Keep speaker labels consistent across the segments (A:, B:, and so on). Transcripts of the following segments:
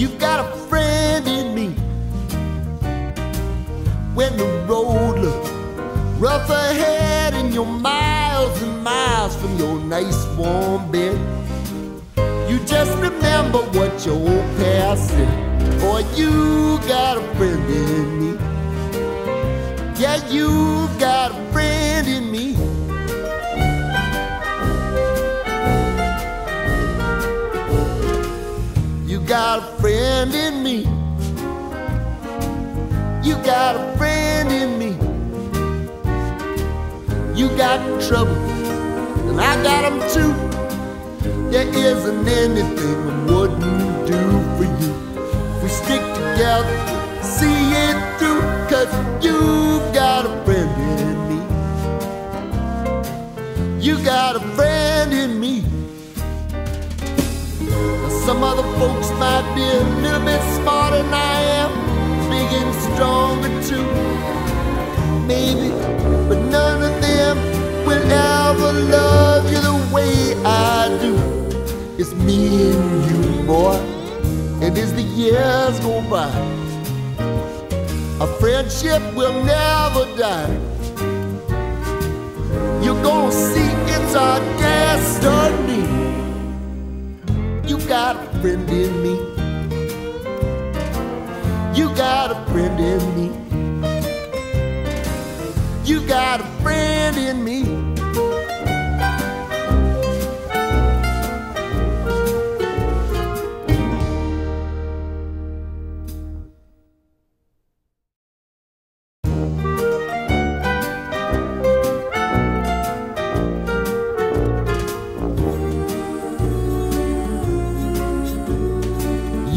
A: You've got a friend in me. When the road looks rough ahead and you're miles and miles from your nice warm bed, you just remember what your old past said. Boy, you got a friend in me. Yeah, you got a friend in me. You got a friend in me. You got a friend in me. You got trouble, and I got them too. There isn't anything I wouldn't do for you. If we stick together, see it through, 'cause you've got a friend in me. You got a friend in me. Now, some other folks might be a little bit smarter than I am, big and stronger too, maybe, but none of them will ever love you the way I do. It's me and you, boy, and as the years go by, our friendship will never die. You're gonna see it's our destiny. You got a friend in me. You got a friend in me. You got a friend in me.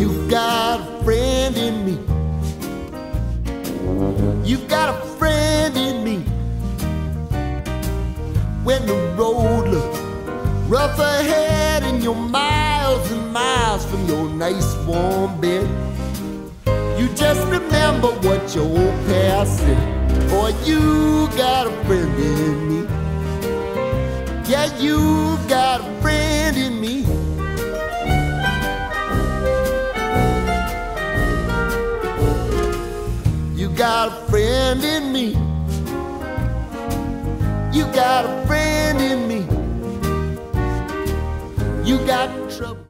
A: You got a friend in me. You've got a friend in me. When the road looks rough ahead and you're miles and miles from your nice warm bed, you just remember what your old past said. Boy, you got a friend in me. Yeah, you got a friend in me. You got a friend in me. You got a friend in me. You got trouble.